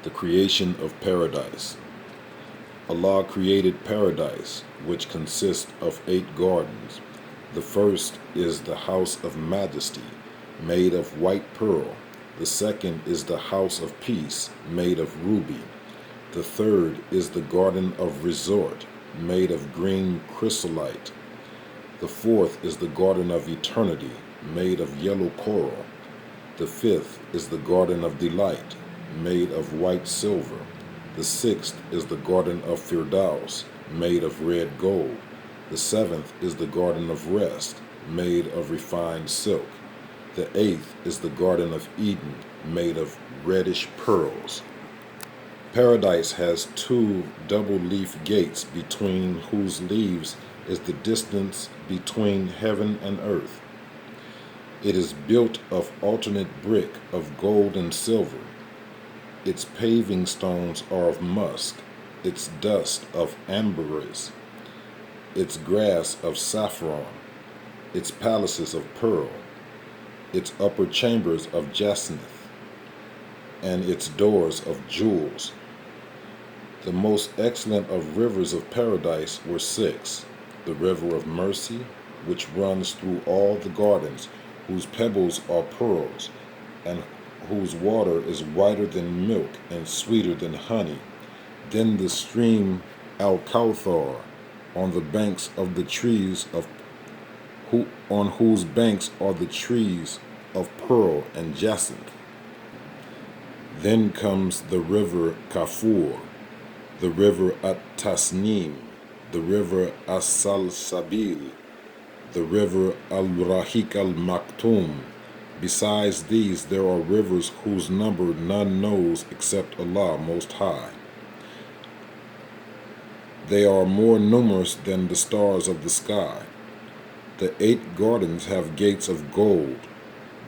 The creation of paradise. Allah created paradise, which consists of 8 gardens. The first is the house of majesty, made of white pearl. The second is the house of peace, made of ruby. The third is the garden of resort, made of green chrysolite. The fourth is the garden of eternity, made of yellow coral. The fifth is the garden of delight, made of white silver. The sixth is the garden of Firdaus, made of red gold. The seventh is the garden of rest, made of refined silk. The eighth is the garden of Eden, made of reddish pearls. Paradise has 2 double-leaf gates, between whose leaves is the distance between heaven and earth. It is built of alternate brick of gold and silver. Its paving stones are of musk, its dust of ambergris, its grass of saffron, its palaces of pearl, its upper chambers of jacinth, and its doors of jewels. The most excellent of rivers of paradise were 6: the river of mercy, which runs through all the gardens, whose pebbles are pearls, and whose water is whiter than milk and sweeter than honey. Then the stream Al-Kawthar, on the banks of the trees of on whose banks are the trees of pearl and jacinth. Then comes the river Kafur, the river At-Tasnim, the river As-Salsabil, the river Al-Rahiq Al-Maktoum. Besides these, there are rivers whose number none knows except Allah Most High. They are more numerous than the stars of the sky. The 8 gardens have gates of gold,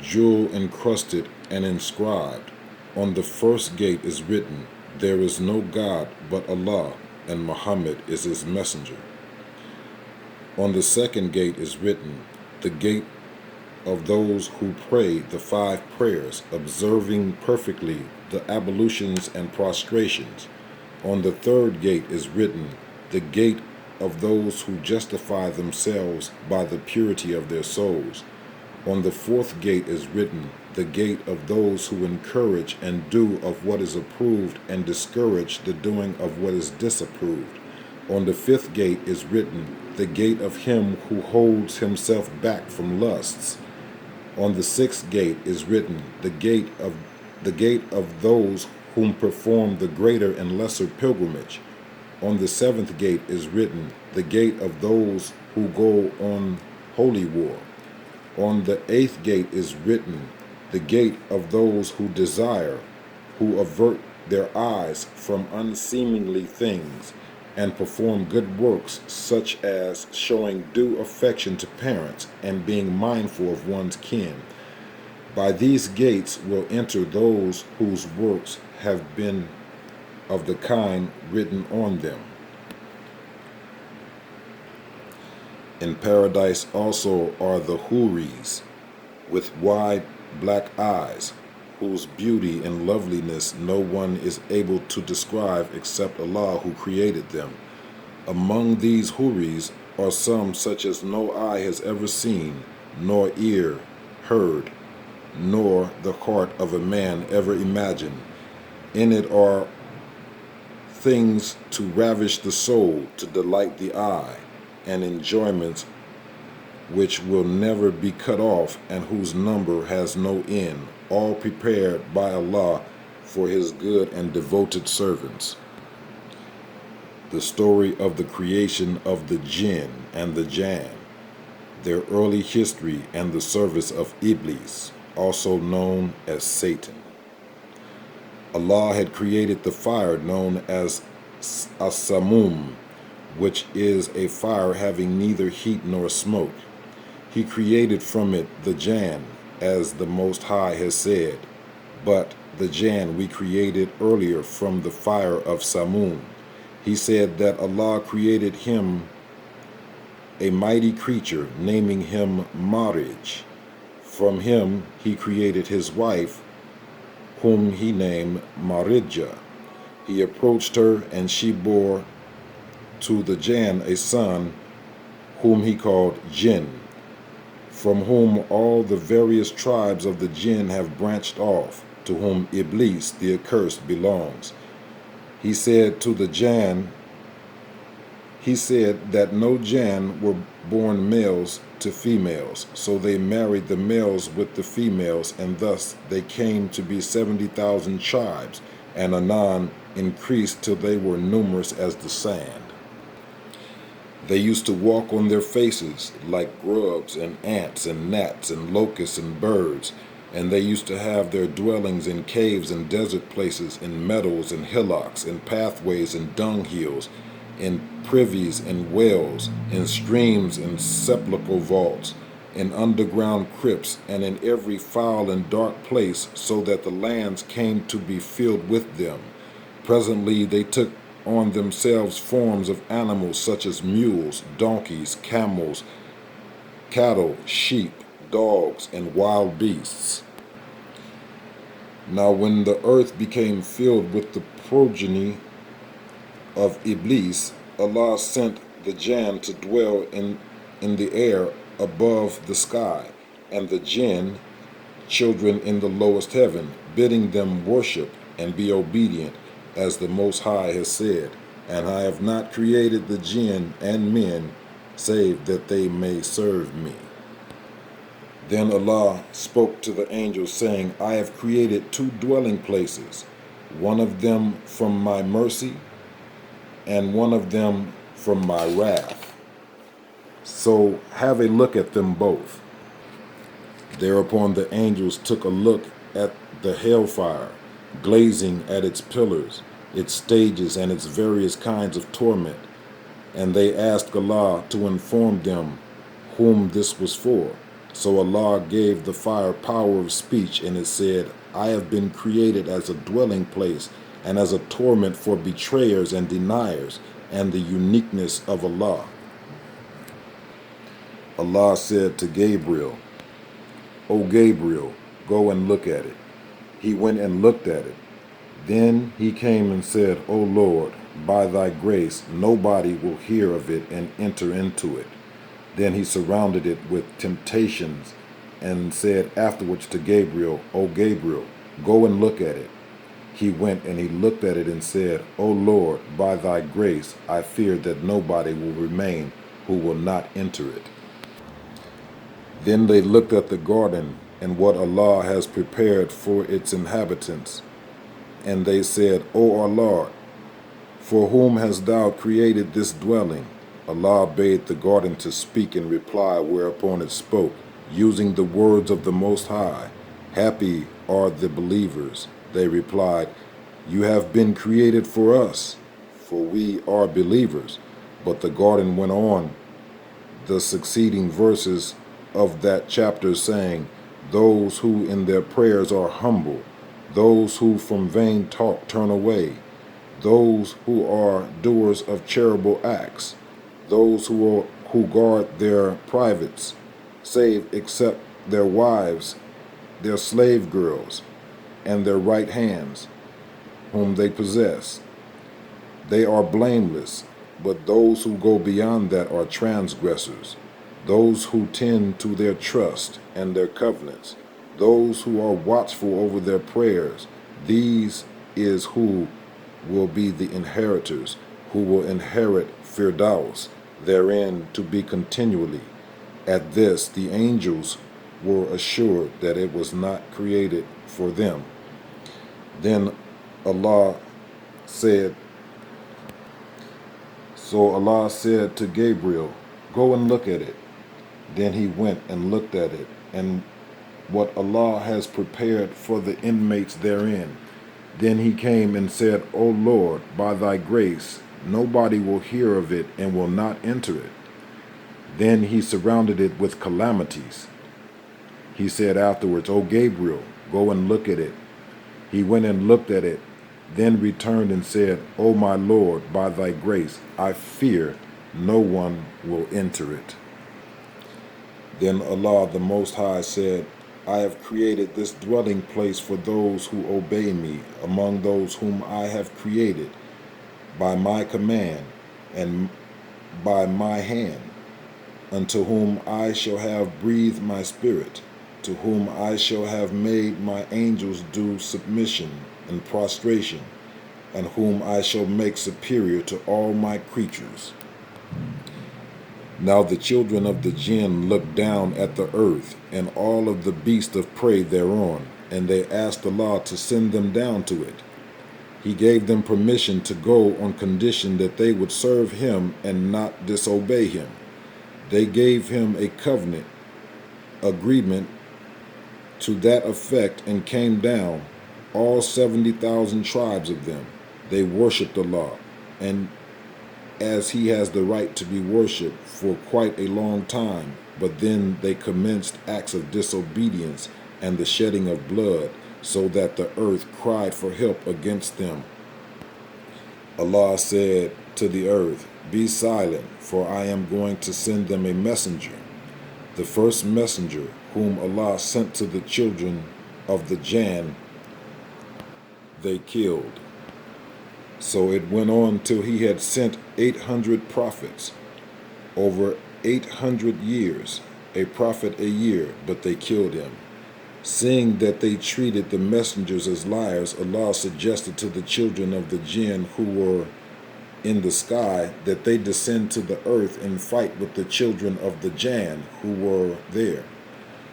jewel-encrusted and inscribed. On the first gate is written, "There is no God but Allah, and Muhammad is his messenger." On the second gate is written, "The gate of those who pray the 5 prayers, observing perfectly the ablutions and prostrations." On the third gate is written, "The gate of those who justify themselves by the purity of their souls." On the fourth gate is written, "The gate of those who encourage and do of what is approved and discourage the doing of what is disapproved." On the fifth gate is written, "The gate of him who holds himself back from lusts." On the sixth gate is written, the gate of those whom perform the greater and lesser pilgrimage." On the seventh gate is written, "The gate of those who go on holy war." On the 8th gate is written, "The gate of those who desire, who avert their eyes from unseemly things, and perform good works such as showing due affection to parents and being mindful of one's kin. By these gates will enter those whose works have been of the kind written on them." In paradise also are the Houris, with wide black eyes, whose beauty and loveliness no one is able to describe except Allah who created them. Among these Houris are some such as no eye has ever seen, nor ear heard, nor the heart of a man ever imagined. In it are things to ravish the soul, to delight the eye, and enjoyments which will never be cut off and whose number has no end, all prepared by Allah for his good and devoted servants. The story of the creation of the jinn and the jann, their early history, and the service of Iblis, also known as Satan. Allah had created the fire known as As-Samum, which is a fire having neither heat nor smoke. He created from it the jann, as the Most High has said, "But the jann we created earlier from the fire of Samum." He said that Allah created him a mighty creature, naming him Marij. From him he created his wife, whom he named Marijah. He approached her, and she bore to the Jan a son, whom he called Jinn, from whom all the various tribes of the Jinn have branched off, to whom Iblis the accursed belongs. He said to the Jan, he said that no Jan were born males to females, so they married the males with the females, and thus they came to be 70,000 tribes, and anon increased till they were numerous as the sand. They used to walk on their faces like grubs and ants and gnats and locusts and birds, and they used to have their dwellings in caves and desert places, in meadows and hillocks, in pathways and dunghills, in privies and wells, in streams and sepulchral vaults, in underground crypts, and in every foul and dark place, so that the lands came to be filled with them. Presently they took on themselves forms of animals such as mules, donkeys, camels, cattle, sheep, dogs, and wild beasts. Now when the earth became filled with the progeny of Iblis, Allah sent the Jann to dwell in the air above the sky, and the Jinn, children in the lowest heaven, bidding them worship and be obedient, as the Most High has said, and I have not created the Jinn and men, save that they may serve me. Then Allah spoke to the angels, saying, I have created 2 dwelling places, one of them from my mercy, and one of them from my wrath. So have a look at them both. Thereupon the angels took a look at the hellfire, glazing at its pillars, its stages, and its various kinds of torment, and they asked Allah to inform them whom this was for. So Allah gave the fire power of speech, and it said, I have been created as a dwelling place and as a torment for betrayers and deniers, and the uniqueness of Allah. Allah said to Gabriel, O Gabriel, go and look at it. He went and looked at it. Then he came and said, O Lord, by thy grace nobody will hear of it and enter into it. Then he surrounded it with temptations and said afterwards to Gabriel, O Gabriel, go and look at it. He went and he looked at it and said, O Lord, by thy grace I fear that nobody will remain who will not enter it. Then they looked at the garden and what Allah has prepared for its inhabitants. And they said, O our Lord, for whom hast thou created this dwelling? Allah bade the garden to speak in reply, whereupon it spoke, using the words of the Most High. Happy are the believers. They replied, You have been created for us, for we are believers. But the garden went on the succeeding verses of that chapter, saying, Those who in their prayers are humble, those who from vain talk turn away, those who are doers of charitable acts, those who guard their privates, save except their wives, their slave girls, and their right hands, whom they possess. They are blameless, but those who go beyond that are transgressors, those who tend to their trust and their covenants, those who are watchful over their prayers. These is who will be the inheritors, who will inherit Firdaus, therein to be continually. At this the angels were assured that it was not created for them. Then Allah said, So Allah said to Gabriel, Go and look at it. Then he went and looked at it, and what Allah has prepared for the inmates therein. Then he came and said, O Lord, by thy grace, nobody will hear of it and will not enter it. Then he surrounded it with calamities. He said afterwards, O Gabriel, go and look at it. He went and looked at it, then returned and said, O my Lord, by thy grace, I fear no one will enter it. Then Allah the Most High said, I have created this dwelling place for those who obey me among those whom I have created by my command and by my hand, unto whom I shall have breathed my spirit, to whom I shall have made my angels do submission and prostration, and whom I shall make superior to all my creatures. Now the children of the jinn looked down at the earth, and all of the beasts of prey thereon, and they asked Allah to send them down to it. He gave them permission to go on condition that they would serve him and not disobey him. They gave him a covenant agreement to that effect and came down, all 70,000 tribes of them. They worshipped Allah, and as he has the right to be worshipped for quite a long time, but then they commenced acts of disobedience and the shedding of blood, so that the earth cried for help against them. Allah said to the earth, "Be silent, for I am going to send them a messenger." The first messenger whom Allah sent to the children of the Jann, they killed. So it went on till he had sent 800 prophets, over 800 years, a prophet a year, but they killed him. Seeing that they treated the messengers as liars, Allah suggested to the children of the jinn who were in the sky that they descend to the earth and fight with the children of the Jann who were there.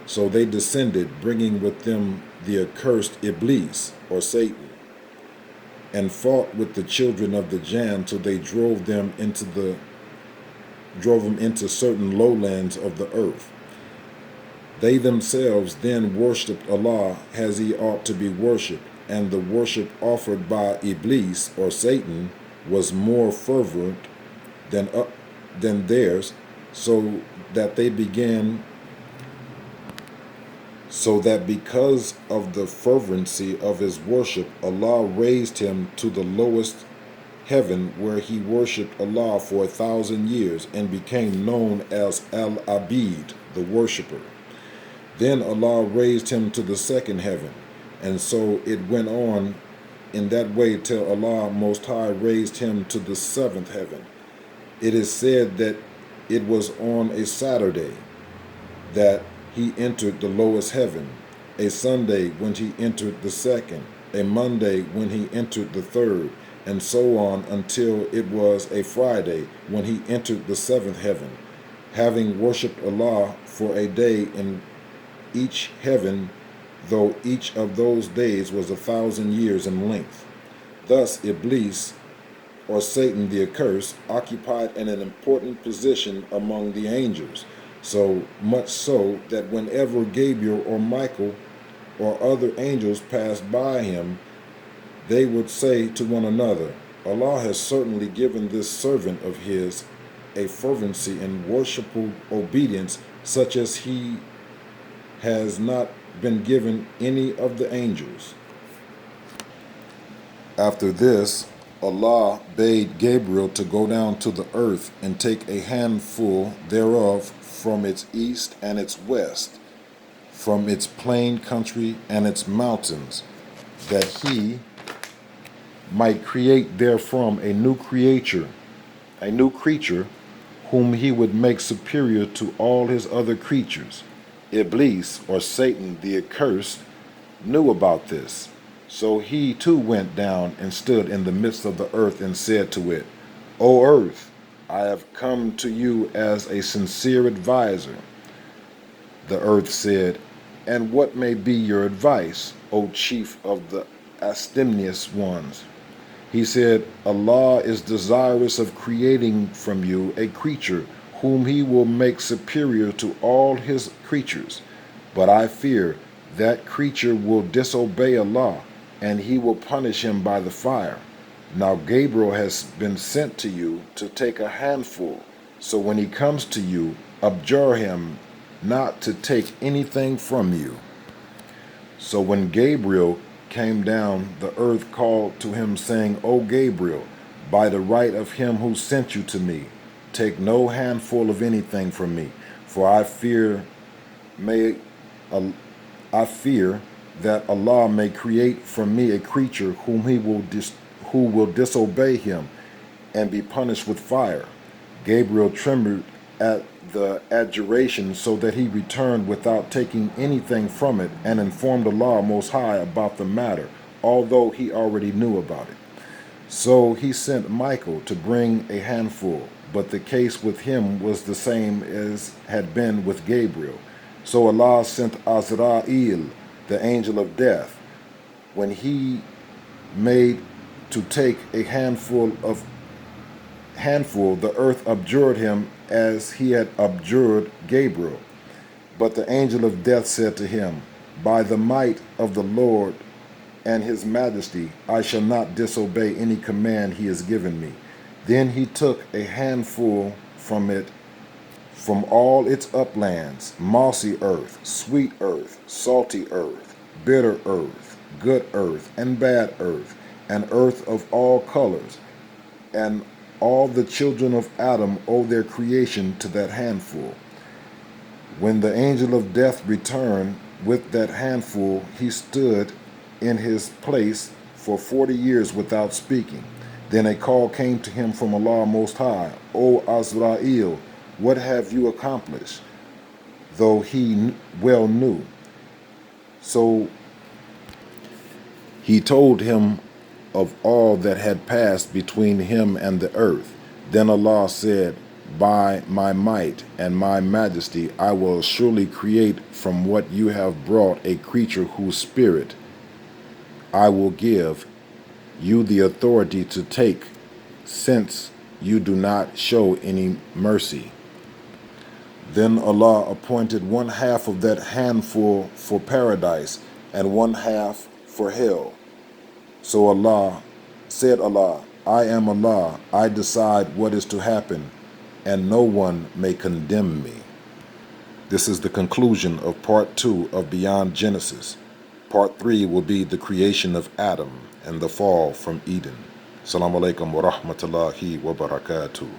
So they descended, bringing with them the accursed Iblis, or Satan, and fought with the children of the Jann till they drove them into certain lowlands of the earth. They themselves then worshipped Allah as he ought to be worshipped, and the worship offered by Iblis, or Satan, was more fervent than theirs, so that because of the fervency of his worship, Allah raised him to the lowest heaven, where he worshipped Allah for 1,000 years and became known as Al-Abid, the worshipper. Then Allah raised him to the second heaven, and so it went on in that way till Allah Most High raised him to the seventh heaven. It is said that it was on a Saturday that he entered the lowest heaven, a Sunday when he entered the second, a Monday when he entered the third, and so on until it was a Friday when he entered the seventh heaven, having worshipped Allah for a day in each heaven, though each of those days was 1,000 years in length. Thus Iblis, or Satan the accursed, occupied an important position among the angels, so much so that whenever Gabriel or Michael or other angels passed by him, they would say to one another, "Allah has certainly given this servant of his a fervency and worshipful obedience such as he has not been given any of the angels." After this, Allah bade Gabriel to go down to the earth and take a handful thereof from its east and its west, from its plain country and its mountains, that he might create therefrom a new creature whom he would make superior to all his other creatures. Iblis, or Satan the accursed, knew about this. So he too went down and stood in the midst of the earth and said to it, "O earth, I have come to you as a sincere advisor." The earth said, "And what may be your advice, O chief of the abstemious ones?" He said, "Allah is desirous of creating from you a creature whom he will make superior to all his creatures. But I fear that creature will disobey Allah, and he will punish him by the fire. Now Gabriel has been sent to you to take a handful, so when he comes to you, abjure him not to take anything from you." So when Gabriel came down, the earth called to him, saying, "O Gabriel, by the right of him who sent you to me, take no handful of anything from me, for I fear may I fear that Allah may create from me a creature who will disobey him and be punished with fire. Gabriel trembled at the adjuration, so that he returned without taking anything from it, and informed Allah Most High about the matter, although he already knew about it. So he sent Michael to bring a handful, but the case with him was the same as had been with Gabriel. So Allah sent Azrael, the angel of death. When he made to take a handful, the earth abjured him as he had abjured Gabriel. But the angel of death said to him, by the might of the Lord and his majesty, I shall not disobey any command he has given me. Then he took a handful from it, from all its uplands, mossy earth, sweet earth, salty earth, bitter earth, good earth, and bad earth, and earth of all colors. And all the children of Adam owe their creation to that handful. When the angel of death returned with that handful, he stood in his place for 40 years without speaking. Then a call came to him from Allah Most High, O Azrael, what have you accomplished? Though he well knew. So he told him of all that had passed between him and the earth. Then Allah said, by my might and my majesty, I will surely create from what you have brought a creature whose spirit I will give you the authority to take, since you do not show any mercy. Then Allah appointed one half of that handful for paradise and one half for hell. So Allah said, I am Allah, I decide what is to happen, and no one may condemn me. This is the conclusion of part 2 of Beyond Genesis. Part 3 will be the creation of Adam and the fall from Eden. Assalamu alaikum wa rahmatullahi wa barakatuh.